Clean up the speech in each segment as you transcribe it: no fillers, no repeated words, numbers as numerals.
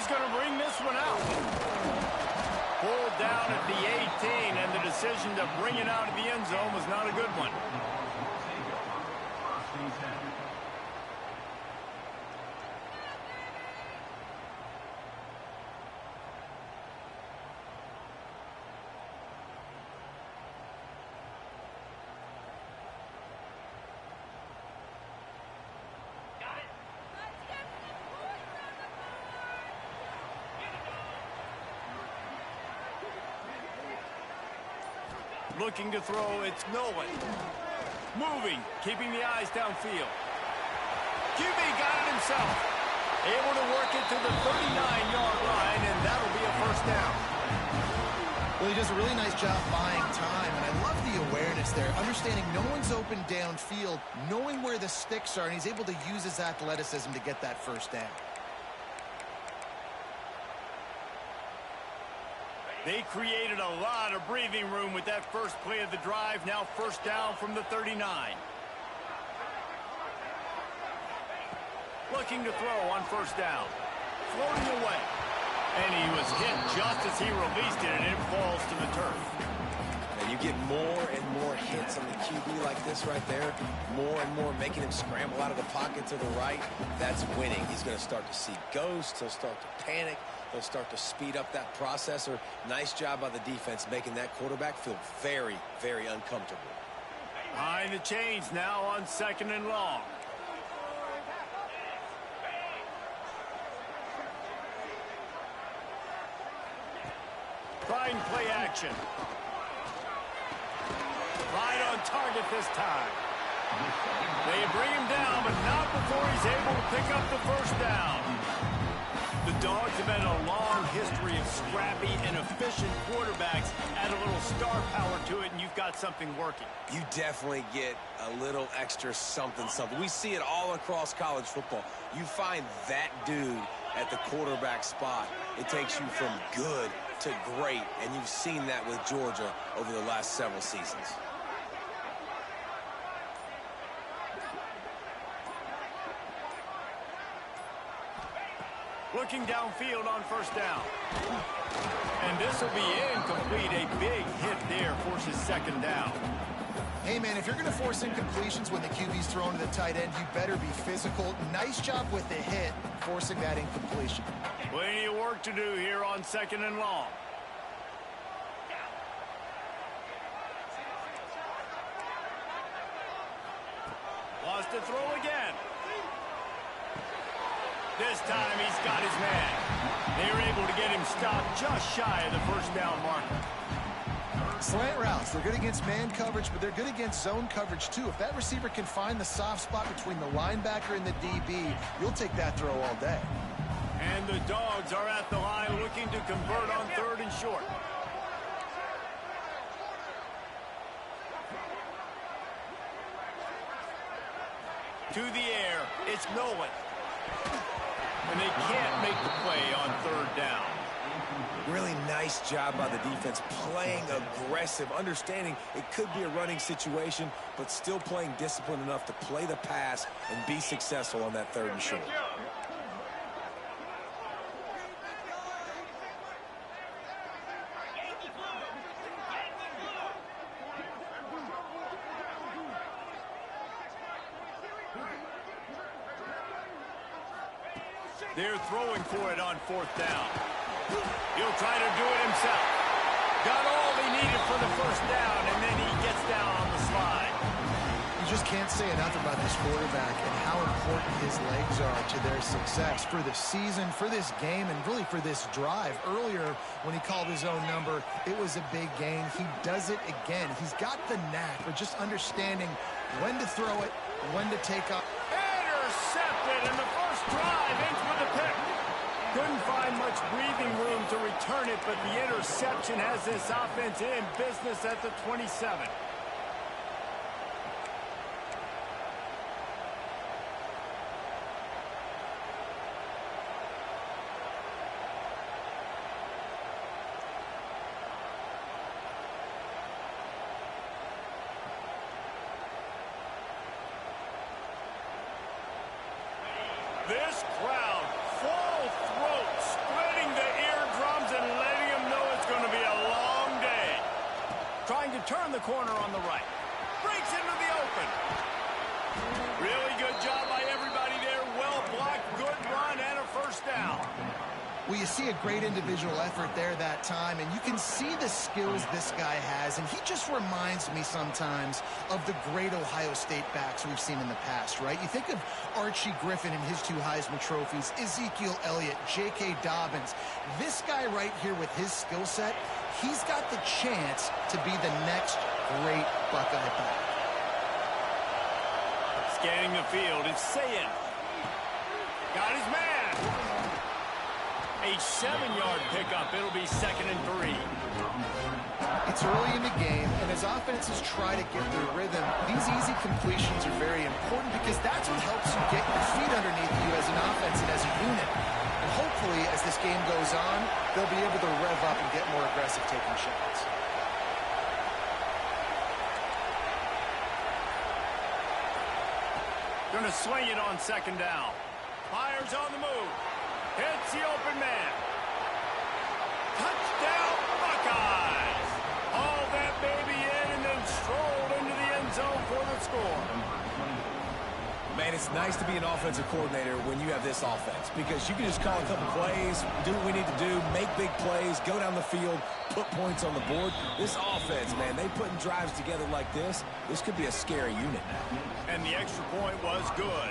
He's going to bring this one out. Pulled down at the 18, and the decision to bring it out of the end zone was not a good one. Looking to throw, it's Nolan. Moving, keeping the eyes downfield. QB got it himself. Able to work it to the 39-yard line, and that'll be a first down. Well, he does a really nice job buying time, and I love the awareness there. Understanding no one's open downfield, knowing where the sticks are, and he's able to use his athleticism to get that first down. They created a lot of breathing room with that first play of the drive. Now first down from the 39. Looking to throw on first down. Floating away. And he was hit just as he released it, and it falls to the turf. And you get more and more hits on the QB like this right there. More and more making him scramble out of the pocket to the right. That's winning. He's going to start to see ghosts. He'll start to panic. They'll start to speed up that processor. Nice job by the defense making that quarterback feel very, very uncomfortable. Behind the chains now on 2nd and long. Trying play action. Right on target this time. They bring him down, but not before he's able to pick up the first down. The Dogs have had a long history of scrappy and efficient quarterbacks. Add a little star power to it, and you've got something working. You definitely get a little extra something. We see it all across college football. You find that dude at the quarterback spot. It takes you from good to great, and you've seen that with Georgia over the last several seasons. Looking downfield on first down. And this will be incomplete. A big hit there forces 2nd down. Hey, man, if you're going to force incompletions when the QB's thrown to the tight end, you better be physical. Nice job with the hit, forcing that incompletion. Plenty of work to do here on 2nd and long. Wants to throw again. This time he's got his man. They're able to get him stopped just shy of the first down marker. Slant routes, they're good against man coverage, but they're good against zone coverage too. If that receiver can find the soft spot between the linebacker and the DB, you'll take that throw all day. And the Dogs are at the line looking to convert on 3rd and short. To the air, it's Nolan. And they can't make the play on 3rd down. Really nice job by the defense, playing aggressive, understanding it could be a running situation, but still playing disciplined enough to play the pass and be successful on that 3rd and short. They're throwing for it on 4th down. He'll try to do it himself. Got all he needed for the first down, and then he gets down on the slide. You just can't say enough about this quarterback and how important his legs are to their success for the season, for this game, and really for this drive. Earlier, when he called his own number, it was a big gain. He does it again. He's got the knack for just understanding when to throw it, when to take up. Intercepted in the first drive, ends with the pick. Couldn't find much breathing room to return it, but the interception has this offense in business at the 27. This crowd, full throat, the corner on the right. Breaks into the open. Really good job by everybody there. Well blocked, good run, and a first down. Well, you see a great individual effort there that time, and you can see the skills this guy has, and he just reminds me sometimes of the great Ohio State backs we've seen in the past, right? You think of Archie Griffin and his 2 Heisman trophies, Ezekiel Elliott, J.K. Dobbins. This guy right here with his skill set, he's got the chance to be the next great Buckeye back. Scanning the field, it's Saying. Got his man. A 7-yard pickup. It'll be 2nd and 3. It's early in the game, and as offenses try to get their rhythm, these easy completions are very important because that's what helps you get your feet underneath you as an offense and as a unit. And hopefully, as this game goes on, they'll be able to rev up and get more aggressive taking shots. Going to swing it on 2nd down. Fires on the move. Hits the open man. Touchdown, Buckeyes. Haul that baby in and then strolled into the end zone for the score. Man, it's nice to be an offensive coordinator when you have this offense because you can just call a couple plays, do what we need to do, make big plays, go down the field, put points on the board. This offense, man, they putting drives together like this. This could be a scary unit. And the extra point was good.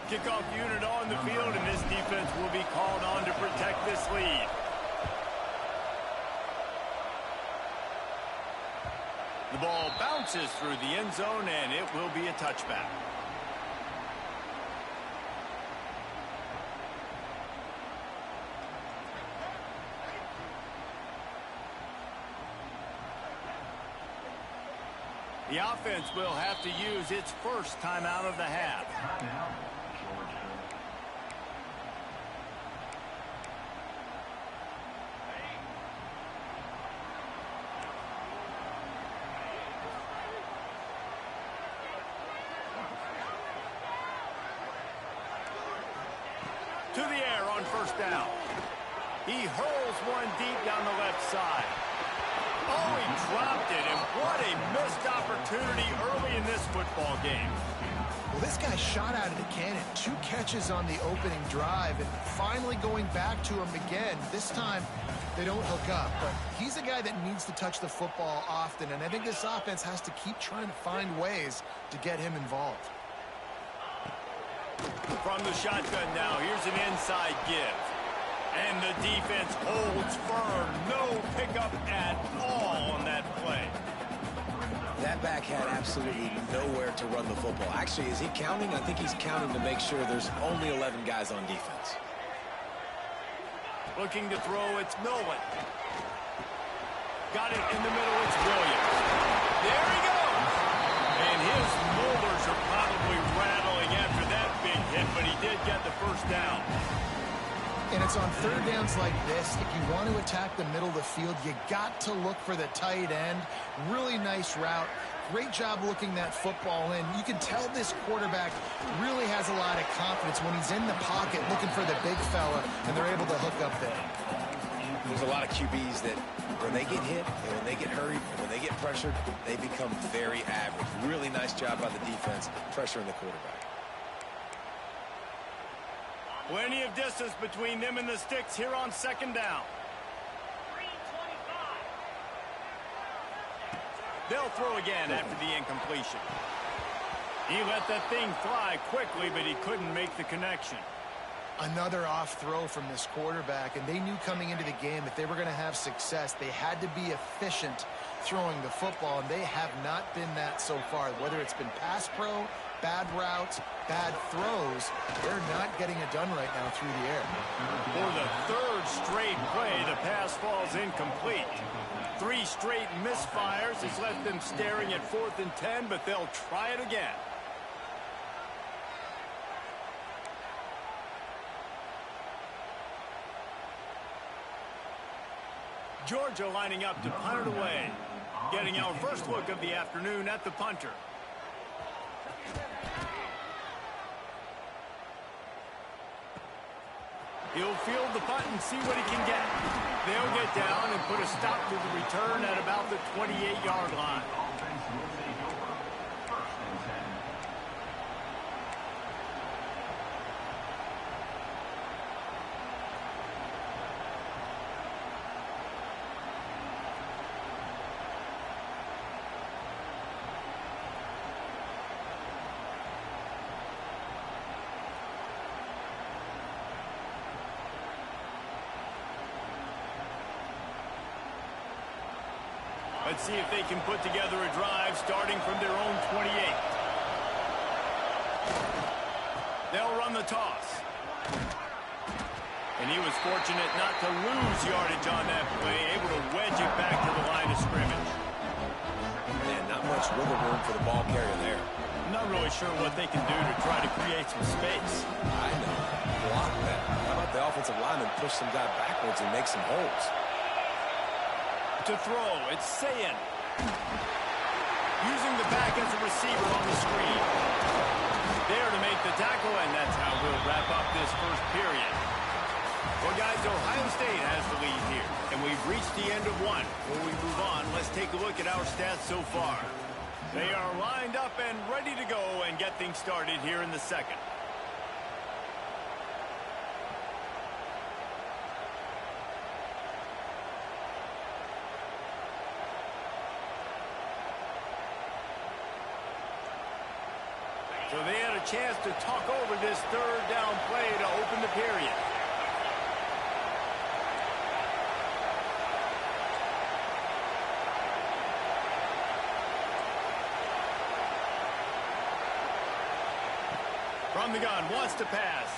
Kickoff unit on the field, and this defense will be called on to protect this lead. The ball bounces through the end zone, and it will be a touchback. The offense will have to use its first timeout of the half. To the air on 1st down. He hurls one deep down the left side. Oh, he dropped it, and what a missed opportunity early in this football game. Well, this guy shot out of the cannon. 2 catches on the opening drive, and finally going back to him again. This time, they don't hook up, but he's a guy that needs to touch the football often, and I think this offense has to keep trying to find ways to get him involved. From the shotgun now, here's an inside give. And the defense holds firm. No pickup at all on that play. That back had absolutely nowhere to run the football. Actually, is he counting? I think he's counting to make sure there's only 11 guys on defense. Looking to throw, it's Milwin. Got it in the middle, it's Williams. There he goes. And his molars are probably rattling after that big hit, but he did get the first down. And it's on 3rd downs like this. If you want to attack the middle of the field, you got to look for the tight end. Really nice route. Great job looking that football in. You can tell this quarterback really has a lot of confidence when he's in the pocket looking for the big fella, and they're able to hook up there. There's a lot of QBs that when they get hit and when they get hurried and when they get pressured, they become very average. Really nice job by the defense pressuring the quarterback. Plenty of distance between them and the sticks here on 2nd down. They'll throw again after the incompletion. He let that thing fly quickly, but he couldn't make the connection. Another off throw from this quarterback, and they knew coming into the game if they were going to have success, they had to be efficient throwing the football, and they have not been that so far. Whether it's been pass pro, bad routes, bad throws, they're not getting it done right now through the air. For the 3rd straight play, the pass falls incomplete. 3 straight misfires has left them staring at 4th and 10, but they'll try it again. Georgia lining up to punt it away. Getting our first look of the afternoon at the punter. He'll field the punt and see what he can get. They'll get down and put a stop to the return at about the 28-yard line. Let's see if they can put together a drive starting from their own 28. They'll run the toss. And he was fortunate not to lose yardage on that play, able to wedge it back to the line of scrimmage. Man, not much wiggle room for the ball carrier there. I'm not really sure what they can do to try to create some space. I know. Block that. How about the offensive lineman push some guy backwards and make some holes? To throw, it's Sayin. Using the back as a receiver on the screen. There to make the tackle, and that's how we'll wrap up this first period. Well, guys, Ohio State has the lead here, and we've reached the end of one. Before we move on, let's take a look at our stats so far. They are lined up and ready to go and get things started here in the second. So they had a chance to talk over this third down play to open the period. From the gun, wants to pass.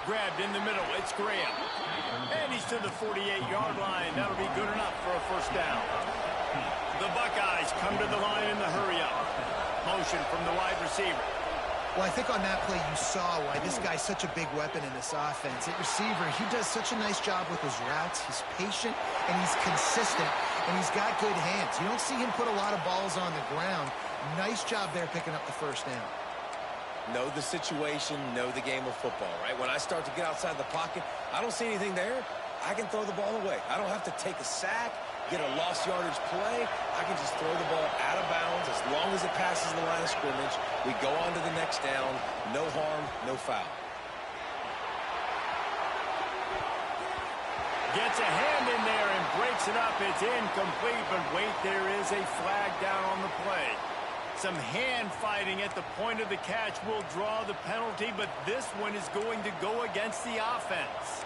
Grabbed in the middle, it's Graham. And he's to the 48-yard line. That'll be good enough for a first down. The Buckeyes come to the line in the hurry-up. Motion from the wide receiver. Well, I think on that play you saw why this guy's such a big weapon in this offense. At receiver, he does such a nice job with his routes. He's patient, and he's consistent, and he's got good hands. You don't see him put a lot of balls on the ground. Nice job there picking up the first down. Know the situation, know the game of football, right? When I start to get outside the pocket, I don't see anything there. I can throw the ball away. I don't have to take a sack, get a lost yardage play. I can just throw the ball out of bounds as long as it passes the line of scrimmage. We go on to the next down. No harm, no foul. Gets a hand in there and breaks it up. It's incomplete, but wait, there is a flag down on the play. Some hand fighting at the point of the catch will draw the penalty, but this one is going to go against the offense.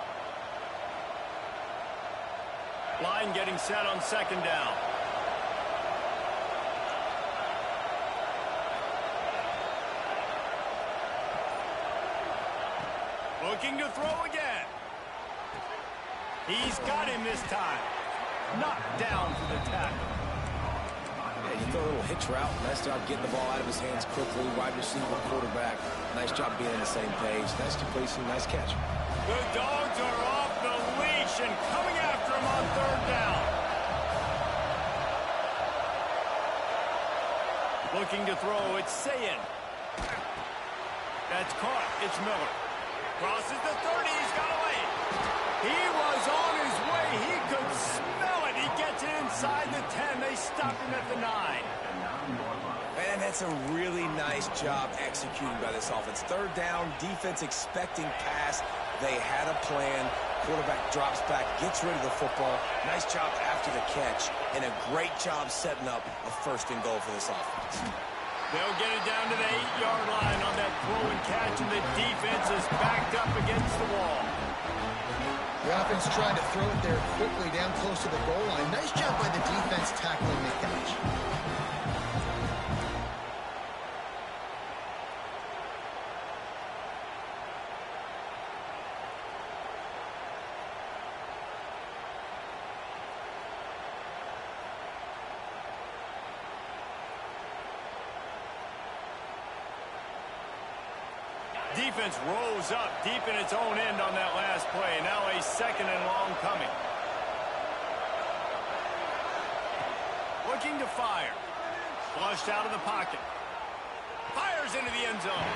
Line getting set on second down. Looking to throw again. He's got him this time. Knocked down for the tackle. Yeah, you throw a little hitch route. Nice job getting the ball out of his hands quickly. Wide receiver, quarterback. Nice job being on the same page. Nice completion, nice catch. The Dogs are off the leash and coming after him on third down. Looking to throw, it's Sayin. That's caught. It's Miller. Crosses the 30. He's got away. He was on his way. He could smell it. He gets it inside the 10. They stop him at the 9. Man, that's a really nice job executing by this offense. Third down, defense expecting pass. They had a plan. Quarterback drops back, gets rid of the football. Nice job after the catch, and a great job setting up a first and goal for this offense. They'll get it down to the 8-yard line on that throw and catch, and the defense is backed up against the wall. The offense trying to throw it there quickly down close to the goal line. Nice job by the defense tackling the catch. Defense rolls up deep in its own end on that last play. Now a second and long coming. Looking to fire. Flushed out of the pocket. Fires fires into the end zone.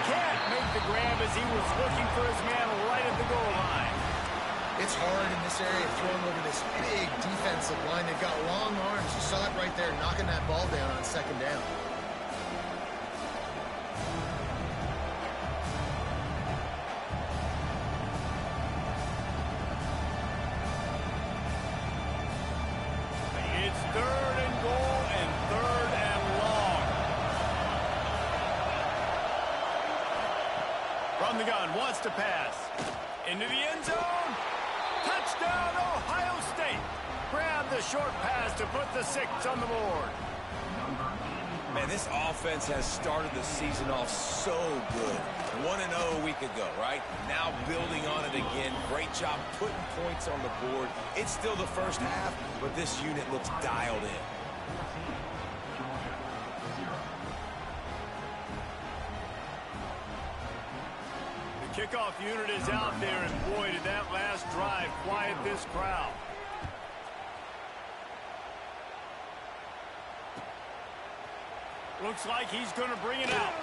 Can't make the grab as he was looking for his man right at the goal line. It's hard in this area throwing over this big defensive line. They've got long arms. You saw it right there, knocking that ball down on second down. It's 3rd and goal and 3rd and long. From the gun, wants to pass. Into the end zone. Touchdown, Ohio State. Grab the short pass to put the 6 on the board. Man, this offense has started the season off so good. 1-0 a week ago, right? Now building on it again. Great job putting points on the board. It's still the first half, but this unit looks dialed in. The kickoff unit is out there, and boy, did that last drive quiet this crowd. Looks like he's going to bring it out.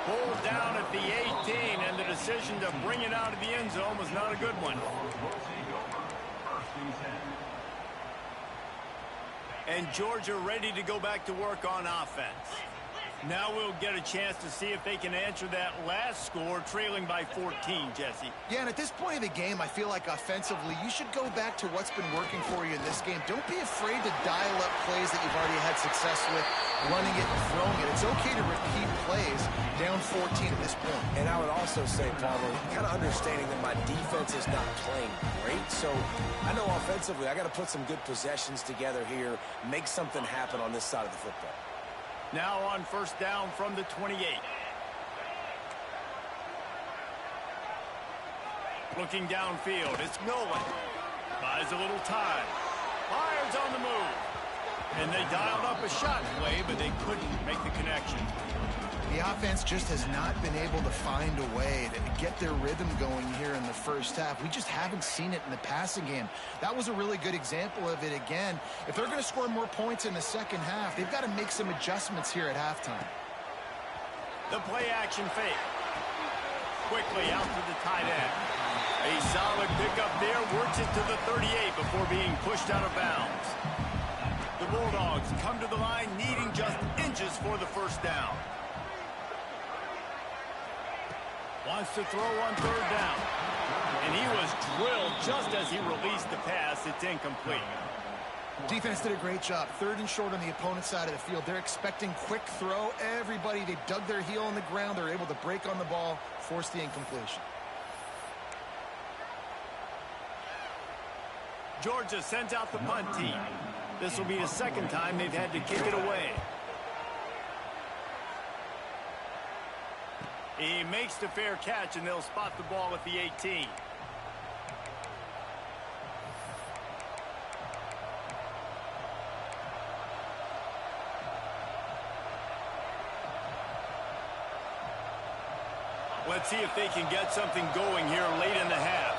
Pulled down at the 18, and the decision to bring it out of the end zone was not a good one. And Georgia ready to go back to work on offense. Now we'll get a chance to see if they can answer that last score, trailing by 14, Jesse. Yeah, and at this point of the game, I feel like offensively, you should go back to what's been working for you in this game. Don't be afraid to dial up plays that you've already had success with, running it and throwing it. It's okay to repeat plays down 14 at this point. And I would also say, Palmer, kind of understanding that my defense is not playing great. So I know offensively, I got to put some good possessions together here, make something happen on this side of the football. Now on first down from the 28. Looking downfield, it's Nolan. Buys a little time. Fires on the move. And they dialed up a shot play, but they couldn't make the connection. The offense just has not been able to find a way to get their rhythm going here in the first half. We just haven't seen it in the passing game. That was a really good example of it again. If they're going to score more points in the second half, they've got to make some adjustments here at halftime. The play action fake. Quickly out to the tight end. A solid pickup there, works it to the 38 before being pushed out of bounds. The Bulldogs come to the line needing just inches for the first down. Wants to throw on third down. And he was drilled just as he released the pass. It's incomplete. Defense did a great job. 3rd and short on the opponent's side of the field. They're expecting quick throw. Everybody, they dug their heel on the ground. They're able to break on the ball, force the incompletion. Georgia sends out the punt team. This will be the second time they've had to kick it away. He makes the fair catch, and they'll spot the ball at the 18. Let's see if they can get something going here late in the half.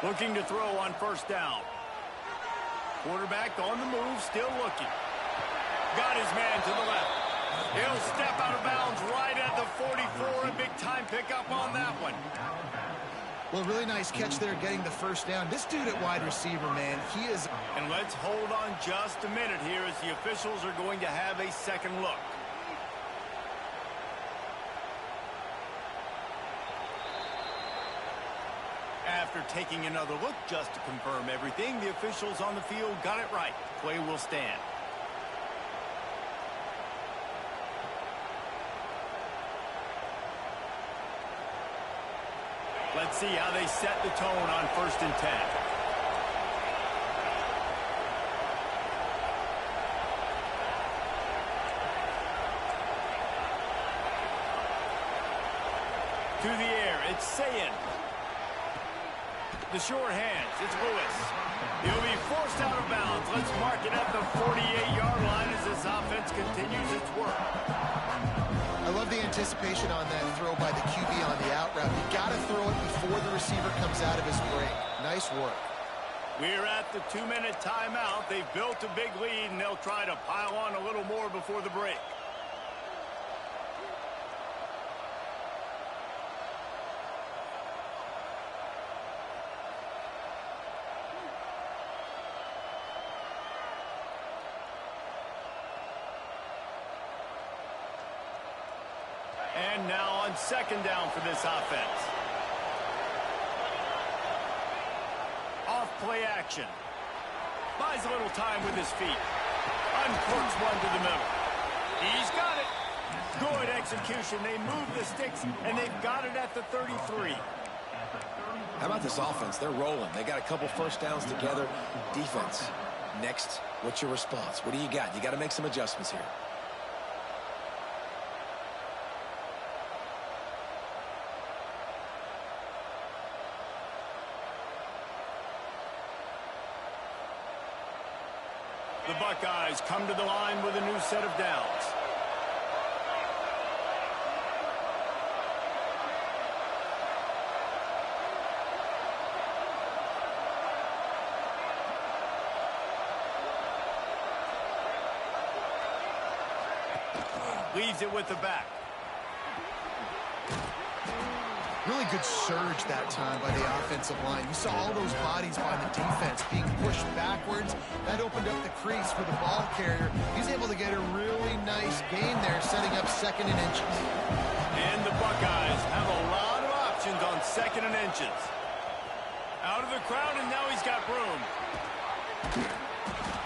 Looking to throw on first down. Quarterback on the move, still looking. Got his man to the left. He'll step out of bounds right at the 44. A big-time pickup on that one. Well, really nice catch there getting the first down. This dude at wide receiver, man, he is... And let's hold on just a minute here as the officials are going to have a second look. After taking another look just to confirm everything, the officials on the field got it right. Play will stand. Let's see how they set the tone on 1st and 10. To the air, it's Sayin. The short hands, it's Lewis. He'll be forced out of bounds. Let's mark it at the 48-yard line as this offense continues its work. I love the anticipation on that throw by the QB on the out route. You got to throw it before the receiver comes out of his break. Nice work. We're at the 2-minute timeout. They've built a big lead, and they'll try to pile on a little more before the break. And now on second down for this offense. Off play action. Buys a little time with his feet. Uncorks one to the middle. He's got it. Good execution. They move the sticks, and they've got it at the 33. How about this offense? They're rolling. They got a couple first downs together. Defense. Next, what's your response? What do you got? You got to make some adjustments here. The Buckeyes come to the line with a new set of downs. Leaves it with the back. Really good surge that time by the offensive line. You saw all those bodies by the defense being pushed backwards. That opened up the crease for the ball carrier. He's able to get a really nice gain there, setting up 2nd and inches. And the Buckeyes have a lot of options on 2nd and inches. Out of the crowd, and now he's got room.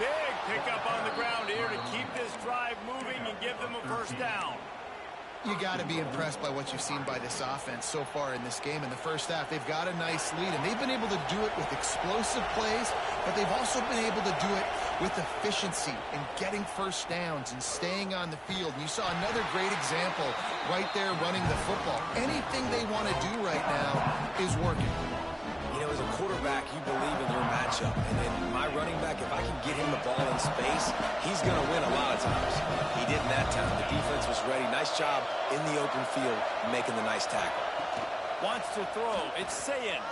Big pickup on the ground here to keep this drive moving and give them a first down. You got to be impressed by what you've seen by this offense so far in this game. In the first half, they've got a nice lead, and they've been able to do it with explosive plays, but they've also been able to do it with efficiency and getting first downs and staying on the field. And you saw another great example right there running the football. Anything they want to do right now is working. You know, as a quarterback, you believe in your matchup. And then my running back, if I can get him the ball in space, he's going to win a lot of times. He didn't that time. The defense was ready. Nice job in the open field making the nice tackle. Wants to throw. It's Sayin.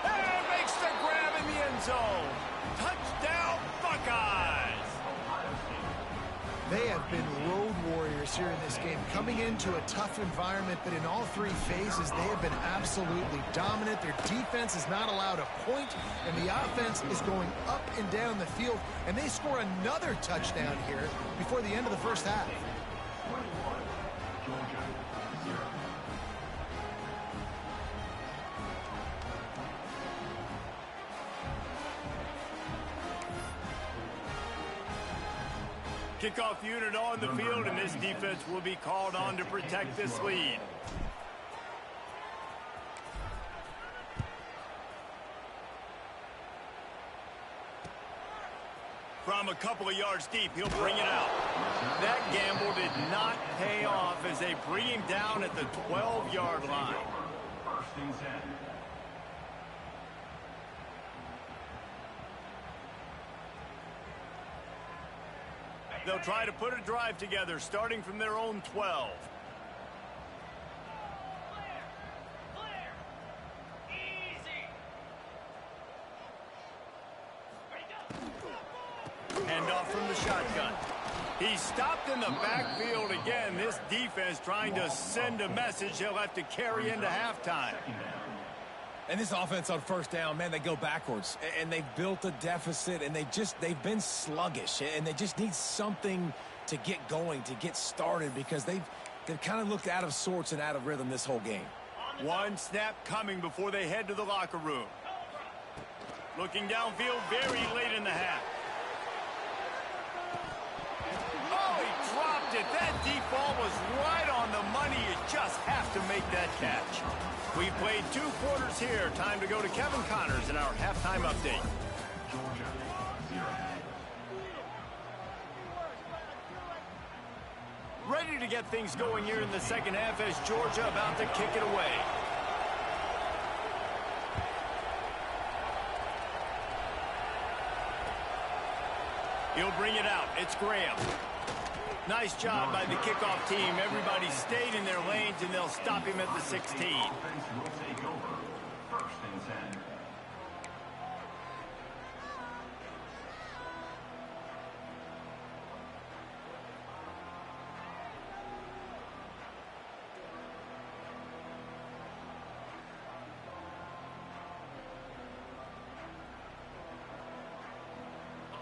And makes the grab in the end zone. Touchdown, Buckeyes! They have been road warriors here in this game, coming into a tough environment, but in all 3 phases, they have been absolutely dominant. Their defense is not allowed a point, and the offense is going up and down the field, and they score another touchdown here before the end of the first half. Kickoff unit on the field, and this defense will be called on to protect this lead. From a couple of yards deep, he'll bring it out. That gamble did not pay off as they bring him down at the 12-yard line. They'll try to put a drive together, starting from their own 12. Handoff from the shotgun. He's stopped in the backfield again. This defense trying to send a message they'll have to carry into halftime. And this offense on first down, man, they go backwards. And they've built a deficit, and they've been sluggish. And they just need something to get going, to get started, because they've kind of looked out of sorts and out of rhythm this whole game. One snap coming before they head to the locker room. Looking downfield very late in the half. Oh, he dropped it. That deep ball was right on the money. You just have to make that catch. We played 2 quarters here. Time to go to Kevin Connors in our halftime update. Ready to get things going here in the second half as Georgia about to kick it away. He'll bring it out. It's Graham. Nice job by the kickoff team. Everybody stayed in their lanes, and they'll stop him at the 16.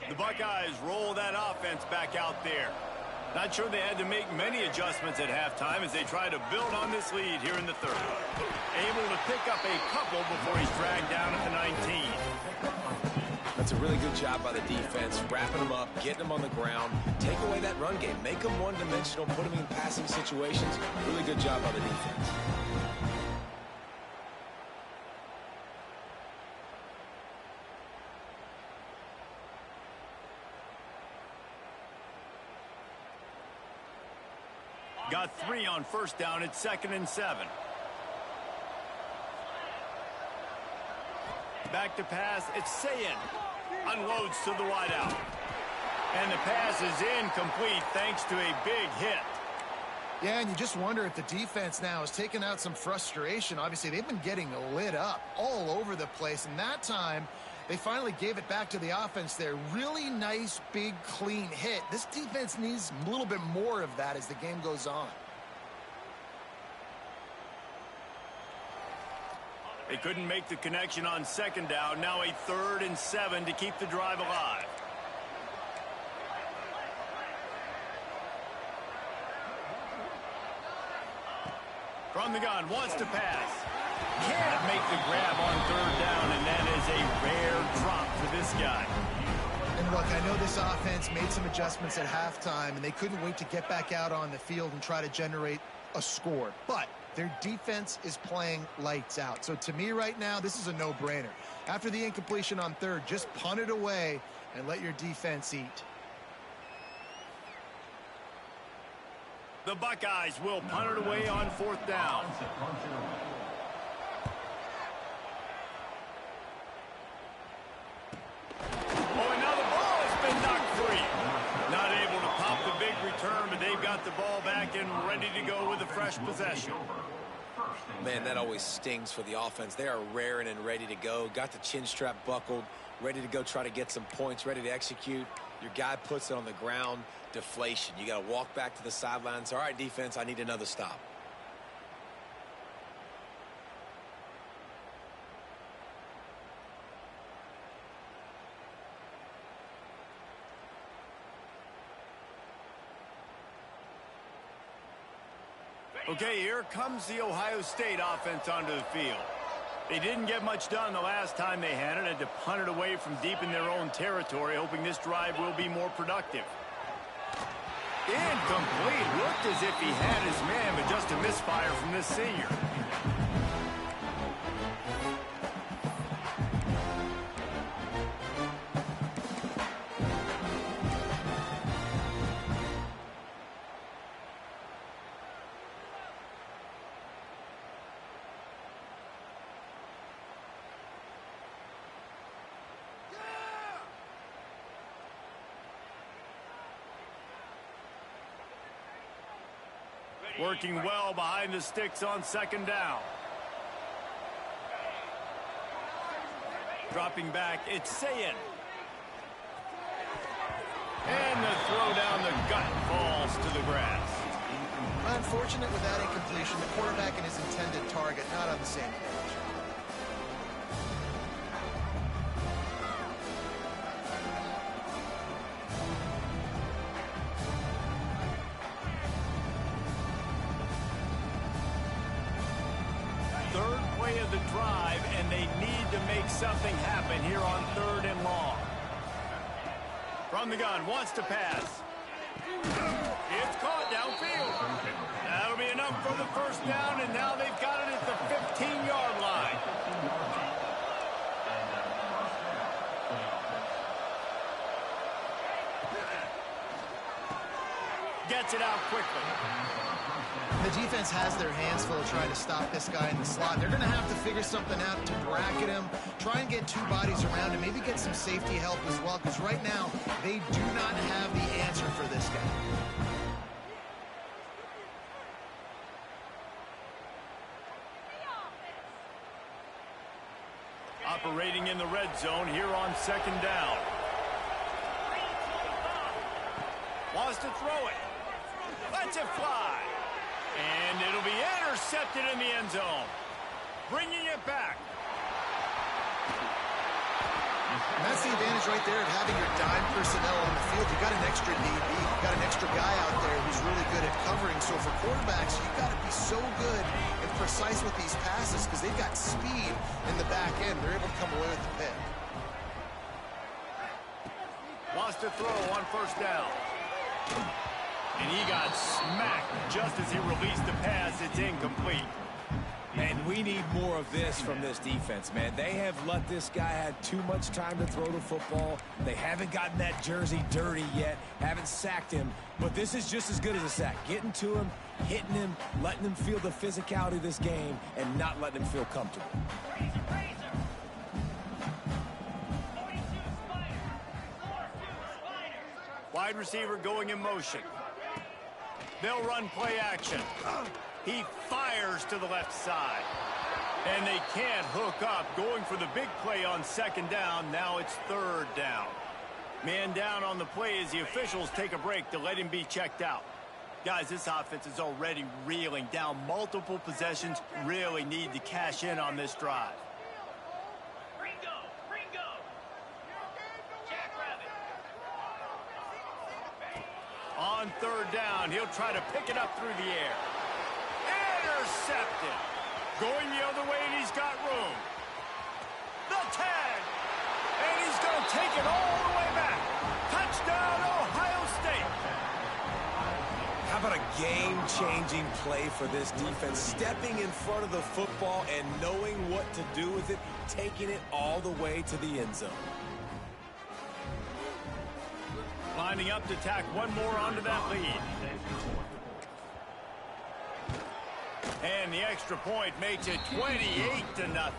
The Buckeyes roll that offense back out there. Not sure they had to make many adjustments at halftime as they try to build on this lead here in the third. Able to pick up a couple before he's dragged down at the 19. That's a really good job by the defense, wrapping them up, getting them on the ground, take away that run game, make them one-dimensional, put them in passing situations. Really good job by the defense. Got 3 on first down. It's 2nd and 7. Back to pass. It's Sayin. Unloads to the wideout. And the pass is incomplete thanks to a big hit. Yeah, and you just wonder if the defense now has taken out some frustration. Obviously, they've been getting lit up all over the place. And that time, they finally gave it back to the offense there. Really nice, big, clean hit. This defense needs a little bit more of that as the game goes on. They couldn't make the connection on 2nd down. Now a 3rd and 7 to keep the drive alive. From the gun, wants to pass. Can't make the grab on 3rd down, and that is a rare drop for this guy. And look, I know this offense made some adjustments at halftime, and they couldn't wait to get back out on the field and try to generate a score. But their defense is playing lights out. So to me right now, this is a no-brainer. After the incompletion on 3rd, just punt it away and let your defense eat. The Buckeyes will punt it away on 4th down. Oh, and now the ball has been knocked free. Not able to pop the big return, but they've got the ball back and ready to go with a fresh possession. Man, that always stings for the offense. They are raring and ready to go. Got the chin strap buckled, ready to go try to get some points, ready to execute. Your guy puts it on the ground. Deflation. You got to walk back to the sidelines. All right, defense, I need another stop. Okay, here comes the Ohio State offense onto the field. They didn't get much done the last time they had to punt it away from deep in their own territory, hoping this drive will be more productive. Incomplete. Looked as if he had his man, but just a misfire from this senior. Working well behind the sticks on 2nd down. Dropping back, it's Sayin. And the throw down the gut falls to the grass. Unfortunate with that incompletion, the quarterback and his intended target not on the same page. Of the drive, and they need to make something happen here on 3rd and long. From the gun, wants to pass. It's caught downfield. That'll be enough for the 1st down, and now they've got it at the 15-yard line. Gets it out quickly. The defense has their hands full trying to stop this guy in the slot. They're going to have to figure something out to bracket him, try and get 2 bodies around him, maybe get some safety help as well, because right now they do not have the answer for this guy. operating in the red zone here on second down. Wants to throw it. Lets it fly. And it'll be intercepted in the end zone. Bringing it back. And that's the advantage right there of having your dime personnel on the field. You've got an extra DB. You've got an extra guy out there who's really good at covering. So for quarterbacks, you've got to be so good and precise with these passes because they've got speed in the back end. They're able to come away with the pick. Wants to throw on first down. And he got smacked just as he released the pass. It's incomplete. And we need more of this from this defense, man. They have let this guy have too much time to throw the football. They haven't gotten that jersey dirty yet, haven't sacked him. But this is just as good as a sack. Getting to him, hitting him, letting him feel the physicality of this game, and not letting him feel comfortable. Wide receiver going in motion. They'll run play action. He fires to the left side. And they can't hook up. Going for the big play on second down. Now it's third down. Man down on the play as the officials take a break to let him be checked out. Guys, this offense is already reeling down multiple possessions. Really need to cash in on this drive. On third down, he'll try to pick it up through the air. Intercepted. Going the other way, and he's got room. The tag. And he's going to take it all the way back. Touchdown, Ohio State. How about a game-changing play for this defense? Stepping in front of the football and knowing what to do with it, taking it all the way to the end zone. Lining up to tack one more onto that lead. And the extra point makes it 28-0.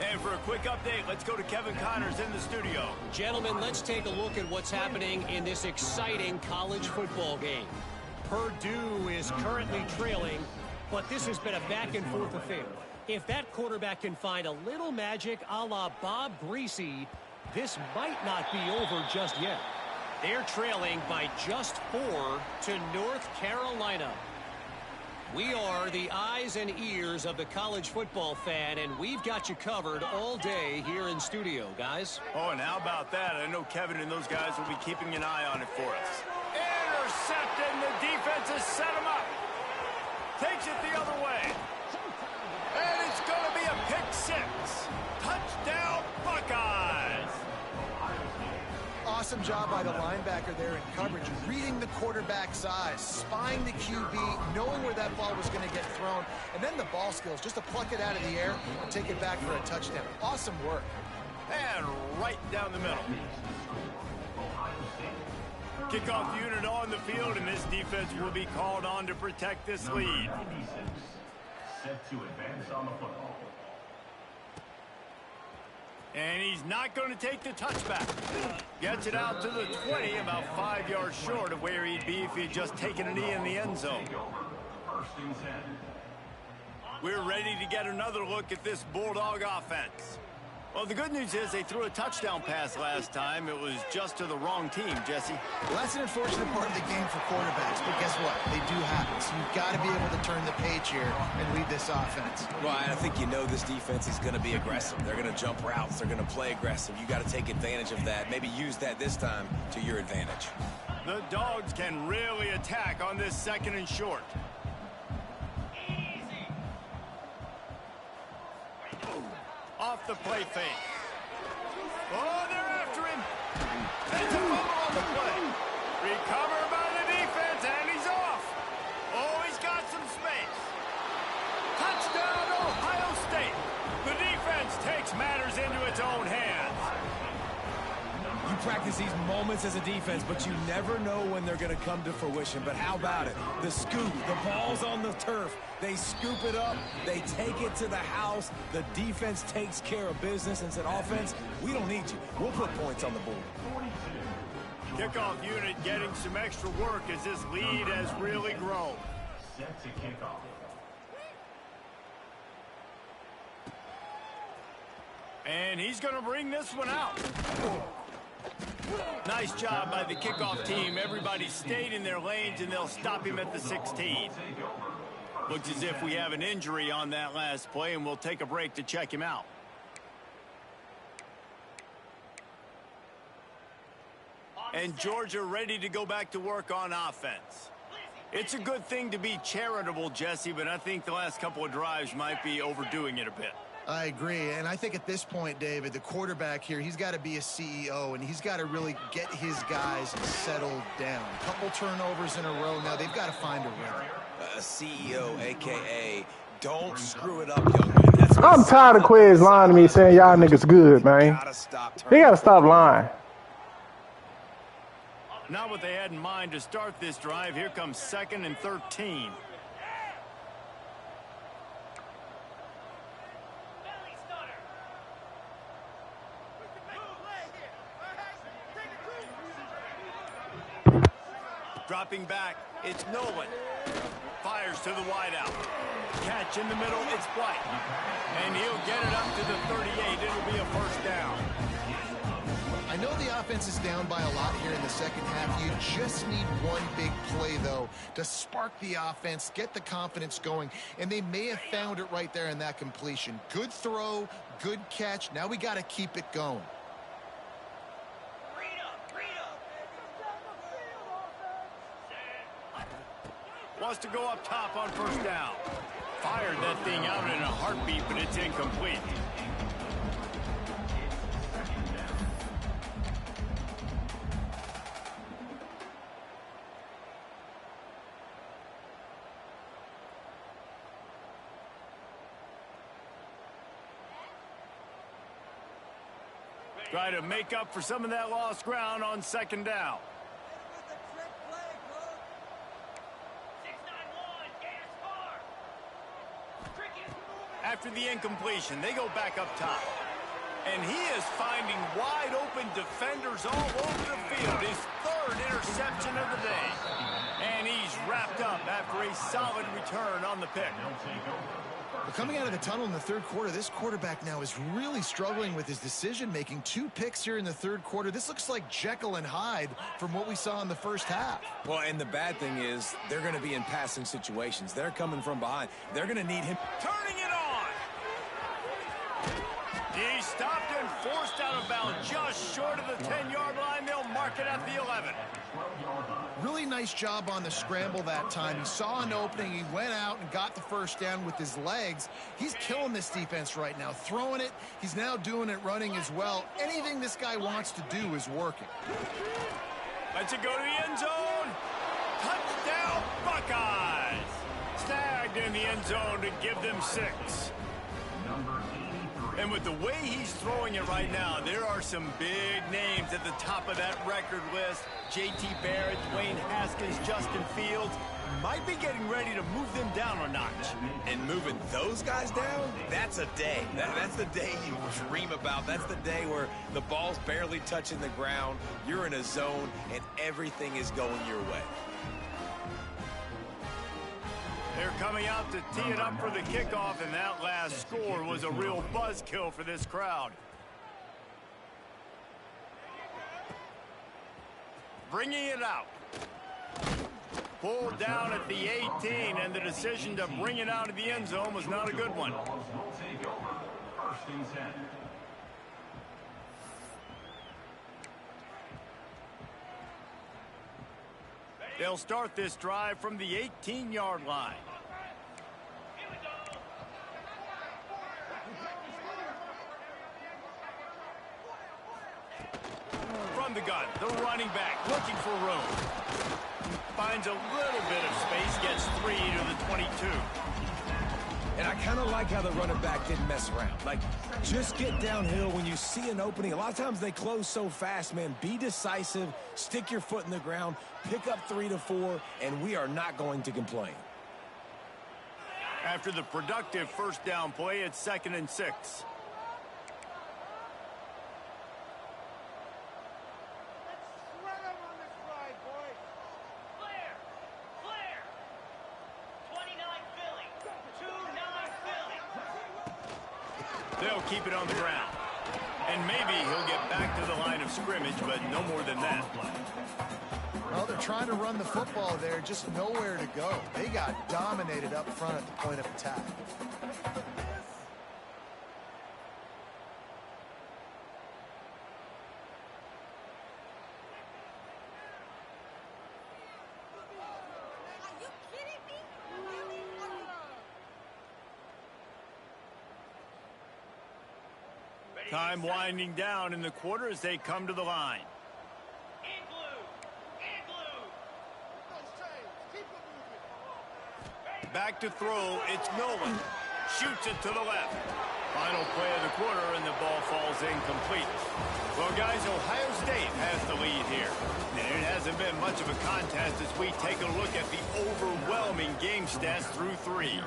And for a quick update, let's go to Kevin Connors in the studio. Gentlemen, let's take a look at what's happening in this exciting college football game. Purdue is currently trailing, but this has been a back-and-forth affair. If that quarterback can find a little magic a la Bob Greasy, this might not be over just yet. They're trailing by just 4 to North Carolina. We are the eyes and ears of the college football fan, and we've got you covered all day here in studio, guys. Oh, and how about that? I know Kevin and those guys will be keeping an eye on it for us. Intercepted, and the defense has set him up. Takes it the other way. And it's going to be a pick six. Touchdown, Buckeyes. Awesome job by the linebacker there in coverage, reading the quarterback's eyes, spying the QB, knowing where that ball was going to get thrown, and then the ball skills, just to pluck it out of the air and take it back for a touchdown. Awesome work. And right down the middle. Kickoff unit on the field, and this defense will be called on to protect this lead. Set to advance on the football. And he's not going to take the touchback. Gets it out to the 20, about 5 yards short of where he'd be if he'd just taken a knee in the end zone. We're ready to get another look at this Bulldog offense. Well, the good news is they threw a touchdown pass last time. It was just to the wrong team, Jesse. Well, that's an unfortunate part of the game for quarterbacks, but guess what? They do happen. So you've got to be able to turn the page here and read this offense. Well, I think you know this defense is going to be aggressive. They're going to jump routes. They're going to play aggressive. You got to take advantage of that. Maybe use that this time to your advantage. The Dogs can really attack on this second and short. Off the play fake. Oh, they're after him. It's a fumble on the play. Recovered by the defense, and he's off. Oh, he's got some space. Touchdown, Ohio State. The defense takes matters into its own hands. You practice these moments as a defense, but you never know when they're going to come to fruition. But how about it? The scoop, the ball's on the turf. They scoop it up. They take it to the house. The defense takes care of business and said, offense, we don't need you. We'll put points on the board. Kickoff unit getting some extra work as this lead has really grown. Set to kick off. And he's going to bring this one out. Nice job by the kickoff team. Everybody stayed in their lanes, and they'll stop him at the 16. Looks as if we have an injury on that last play, and we'll take a break to check him out. And Georgia ready to go back to work on offense. It's a good thing to be charitable, Jesse, but I think the last couple of drives might be overdoing it a bit. I agree, and I think at this point, David, the quarterback here, he's got to be a CEO, and he's got to really get his guys settled down. A couple turnovers in a row now. They've got to find a rhythm. A CEO, a.k.a. don't screw it up, young man. I'm tired of Quiz lying to me saying y'all niggas good, man. They got to stop lying. Not what they had in mind to start this drive. Here comes 2nd and 13. Dropping back, it's Nolan. Fires to the wideout. Catch in the middle, it's White. And he'll get it up to the 38. It'll be a first down. I know the offense is down by a lot here in the second half. You just need one big play, though, to spark the offense, get the confidence going, and they may have found it right there in that completion. Good throw, good catch. Now we got to keep it going. Wants to go up top on first down. Fired that thing out in a heartbeat, but it's incomplete. Try to make up for some of that lost ground on second down. After the incompletion, they go back up top. And he is finding wide open defenders all over the field. His 3rd interception of the day. And he's wrapped up after a solid return on the pick. Well, coming out of the tunnel in the third quarter, this quarterback now is really struggling with his decision-making. 2 picks here in the third quarter. This looks like Jekyll and Hyde from what we saw in the first half. Well, and the bad thing is they're going to be in passing situations. They're coming from behind. They're going to need him. Turning it on. He stopped and forced out of bounds just short of the 10-yard line. They'll mark it at the 11. Really nice job on the scramble that time. He saw an opening. He went out and got the first down with his legs. He's killing this defense right now. Throwing it. He's now doing it running as well. Anything this guy wants to do is working. Let's it go to the end zone. Touchdown, Buckeyes. Snagged in the end zone to give them 6. And with the way he's throwing it right now, there are some big names at the top of that record list. J.T. Barrett, Dwayne Haskins, Justin Fields might be getting ready to move them down a notch. And moving those guys down, that's a day. That's the day you dream about. That's the day where the ball's barely touching the ground, you're in a zone, and everything is going your way. They're coming out to tee it up for the kickoff, and that last score was a real buzzkill for this crowd. Bringing it out. Pulled down at the 18, and the decision to bring it out of the end zone was not a good one. They'll start this drive from the 18-yard line. From the gun, the running back looking for room. Finds a little bit of space, gets 3 to the 22. And I kind of like how the running back didn't mess around. Like, just get downhill when you see an opening. A lot of times they close so fast, man. Be decisive, stick your foot in the ground, pick up 3 to 4, and we are not going to complain. After the productive first down play, it's 2nd and 6. They'll keep it on the ground. And maybe he'll get back to the line of scrimmage, but no more than that. Well, they're trying to run the football there, just nowhere to go. They got dominated up front at the point of attack. Time winding down in the quarter as they come to the line. Back to throw, it's Nolan. Shoots it to the left. Final play of the quarter, and the ball falls incomplete. Well, guys, Ohio State has the lead here. And it hasn't been much of a contest as we take a look at the overwhelming game stats through 3.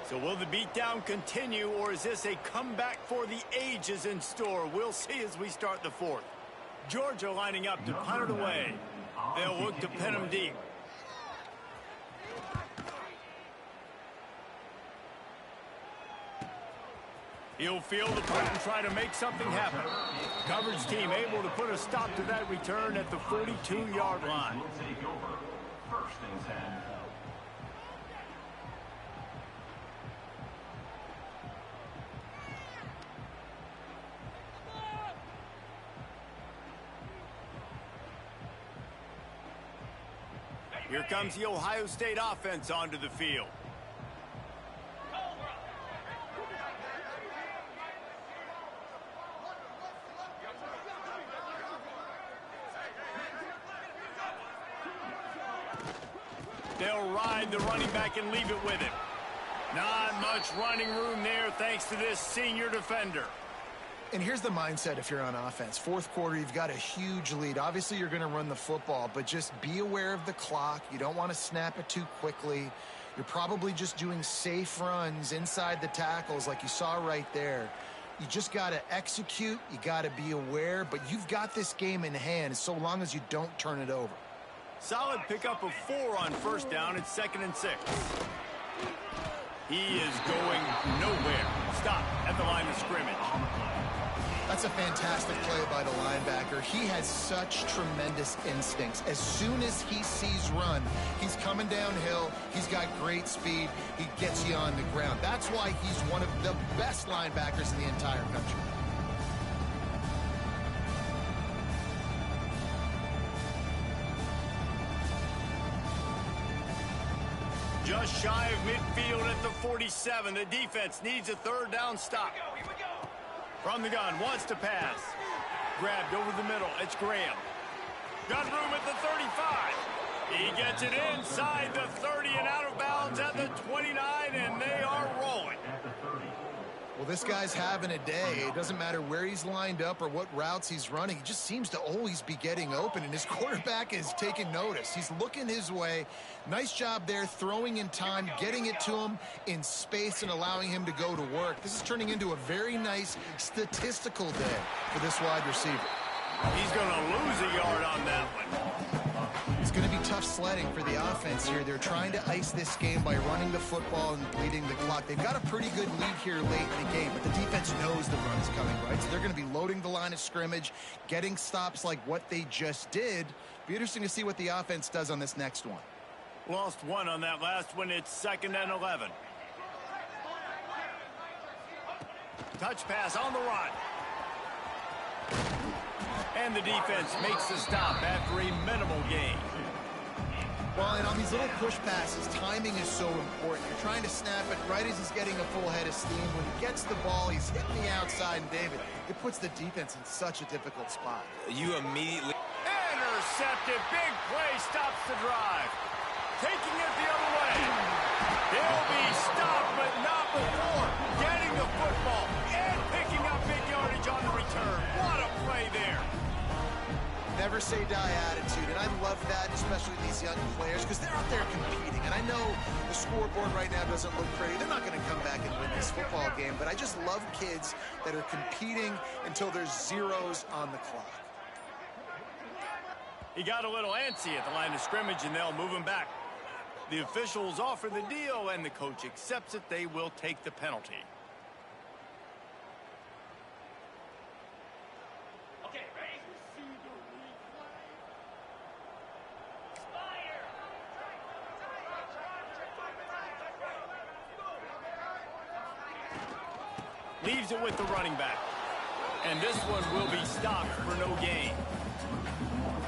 So will the beatdown continue, or is this a comeback for the ages in store? We'll see as we start the 4th. Georgia lining up to punt it away. They'll look to pin them deep. He'll field the punt and try to make something happen. Coverage team able to put a stop to that return at the 42-yard line. Will take over. First and 10. Here comes the Ohio State offense onto the field. They'll ride the running back and leave it with him. Not much running room there thanks to this senior defender. And here's the mindset if you're on offense. 4th quarter, you've got a huge lead. Obviously, you're going to run the football, but just be aware of the clock. You don't want to snap it too quickly. You're probably just doing safe runs inside the tackles like you saw right there. You just got to execute. You got to be aware, but you've got this game in hand so long as you don't turn it over. Solid pickup of 4 on first down. It's 2nd and 6. He is going nowhere. Stop at the line of scrimmage. That's a fantastic play by the linebacker. He has such tremendous instincts. As soon as he sees run, he's coming downhill. He's got great speed. He gets you on the ground. That's why he's one of the best linebackers in the entire country. Just shy of midfield at the 47. The defense needs a 3rd down stop. Here we go. From the gun, wants to pass. Grabbed over the middle. It's Graham. Got room at the 35. He gets it inside the 30 and out of bounds at the 29, and they are rolling. Well, this guy's having a day. It doesn't matter where he's lined up or what routes he's running. He just seems to always be getting open, and his quarterback is taking notice. He's looking his way. Nice job there, throwing in time, getting it to him in space and allowing him to go to work. This is turning into a very nice statistical day for this wide receiver. He's going to lose a yard on that one. It's going to be tough sledding for the offense here. They're trying to ice this game by running the football and bleeding the clock. They've got a pretty good lead here late in the game, but the defense knows the run is coming, right? So they're going to be loading the line of scrimmage, getting stops like what they just did. Be interesting to see what the offense does on this next one. Lost 1 on that last one. It's 2nd and 11. Touch pass on the run. And the defense makes the stop after a minimal gain. Well, and on these little push passes, timing is so important. You're trying to snap it right as he's getting a full head of steam. When he gets the ball, he's hitting the outside, and David, it puts the defense in such a difficult spot. You immediately... Intercepted. Big play stops the drive. Taking it the other way. He'll be stopped, but not before getting the football and picking up big yardage on the return. What a play there. Never say die attitude, and I love that, especially these young players, because they're out there competing. And I know the scoreboard right now doesn't look pretty. They're not going to come back and win this football game, but I just love kids that are competing until there's zeros on the clock. He got a little antsy at the line of scrimmage, and they'll move him back. The officials offer the deal, and the coach accepts it. They will take the penalty. Leaves it with the running back. And this one will be stopped for no gain.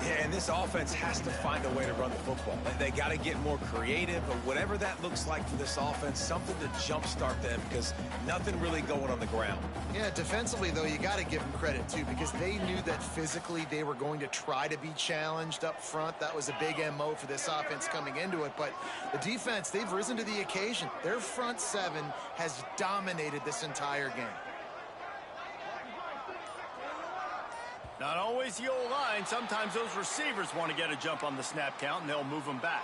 Yeah, and this offense has to find a way to run the football. They got to get more creative, but whatever that looks like for this offense, something to jumpstart them because nothing really going on the ground. Yeah, defensively, though, you got to give them credit, too, because they knew that physically they were going to try to be challenged up front. That was a big MO for this offense coming into it. But the defense, they've risen to the occasion. Their front seven has dominated this entire game. Not always the O-line. Sometimes those receivers want to get a jump on the snap count, and they'll move them back.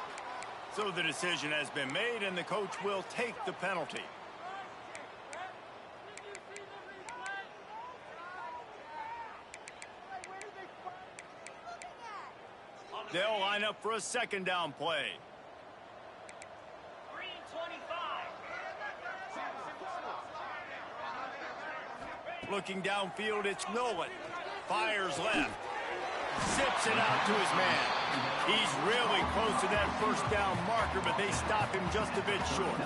So the decision has been made, and the coach will take the penalty. They'll line up for a second down play. Looking downfield, it's Nolan. Fires left. Zips it out to his man. He's really close to that first down marker, but they stop him just a bit short.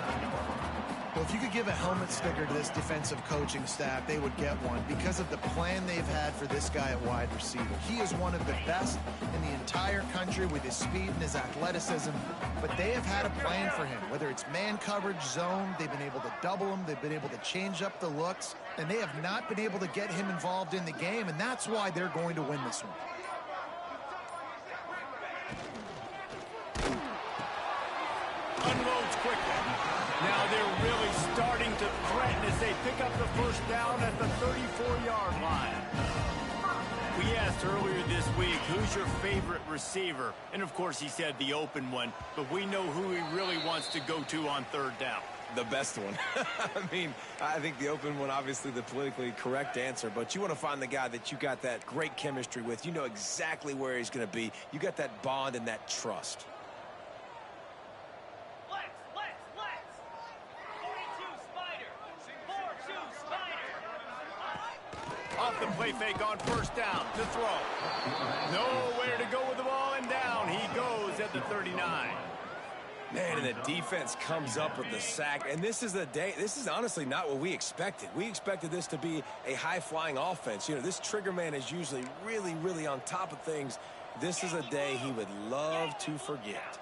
Well, if you could give a helmet sticker to this defensive coaching staff, they would get one because of the plan they've had for this guy at wide receiver. He is one of the best in the entire country with his speed and his athleticism, but they have had a plan for him. Whether it's man coverage, zone, they've been able to double him, they've been able to change up the looks, and they have not been able to get him involved in the game, and that's why they're going to win this one. Unloads quickly. Now they're really starting to threaten as they pick up the first down at the 34-yard line. We asked earlier this week, who's your favorite receiver? And, of course, he said the open one, but we know who he really wants to go to on third down. The best one. I think the open one, obviously the politically correct answer, but you want to find the guy that you got that great chemistry with. You know exactly where he's going to be. You got that bond and that trust. Off the play fake on first down to throw. Nowhere to go with the ball, and down he goes at the 39. Man, and the defense comes up with the sack. And this is honestly not what we expected. We expected this to be a high-flying offense. You know, this trigger man is usually really, really on top of things. This is a day he would love to forget.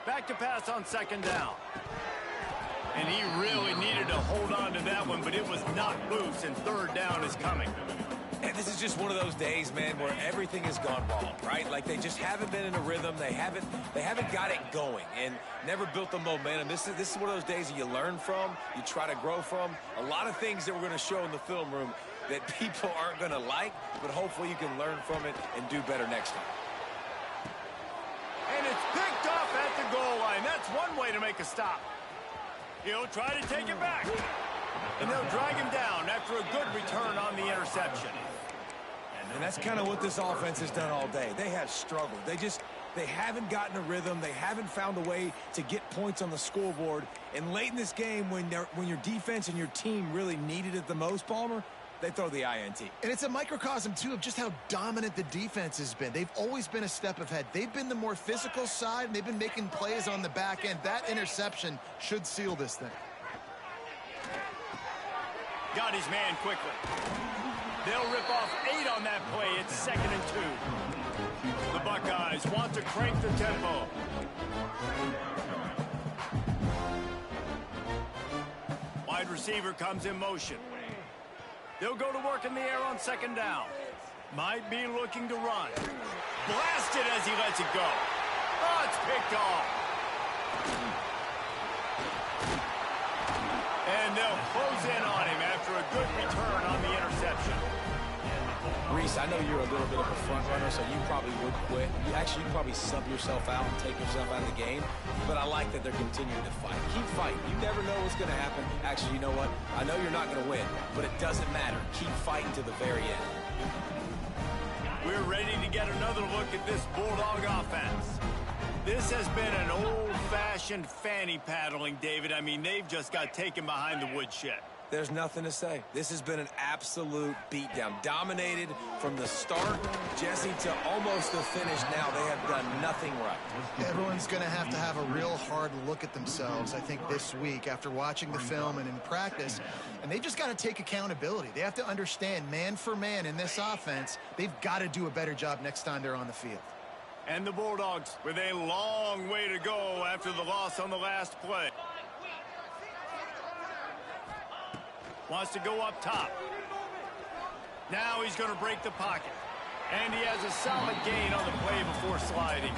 Back to pass on second down. And he really needed to hold on to that one, but it was knocked loose, and third down is coming. And this is just one of those days, man, where everything has gone wrong, right? Like they just haven't been in a rhythm. They haven't got it going and never built the momentum. This is one of those days that you learn from, you try to grow from. A lot of things that we're going to show in the film room that people aren't going to like, but hopefully you can learn from it and do better next time. And it's picked off at the goal line. That's one way to make a stop. He'll try to take it back. And they'll drag him down after a good return on the interception. And that's kind of what this offense has done all day. They have struggled. They haven't gotten a rhythm. They haven't found a way to get points on the scoreboard. And late in this game, when your defense and your team really needed it the most, Palmer, they throw the INT. And it's a microcosm, too, of just how dominant the defense has been. They've always been a step ahead. They've been the more physical side, and they've been making plays on the back end. That interception should seal this thing. Got his man quickly. They'll rip off 8 on that play. It's 2nd and 2. The Buckeyes want to crank the tempo. Wide receiver comes in motion. They'll go to work in the air on second down. Might be looking to run. Blasted as he lets it go. Oh, it's picked off. And they'll close in on him after a good return on the interception. Reese, I know you're a little bit of a front runner, so you probably would quit. You'd probably sub yourself out and take yourself out of the game. But I like that they're continuing to fight. Keep fighting. You never know what's going to happen. Actually, you know what? I know you're not going to win, but it doesn't matter. Keep fighting to the very end. We're ready to get another look at this Bulldog offense. This has been an old-fashioned fanny paddling, David. I mean, they've just got taken behind the woodshed. There's nothing to say. This has been an absolute beatdown. Dominated from the start, Jesse, to almost the finish now. They have done nothing right. Everyone's going to have a real hard look at themselves, I think, this week after watching the film and in practice. And they just got to take accountability. They have to understand, man for man in this offense, they've got to do a better job next time they're on the field. And the Bulldogs with a long way to go after the loss on the last play. Wants to go up top. Now he's going to break the pocket. And he has a solid gain on the play before sliding.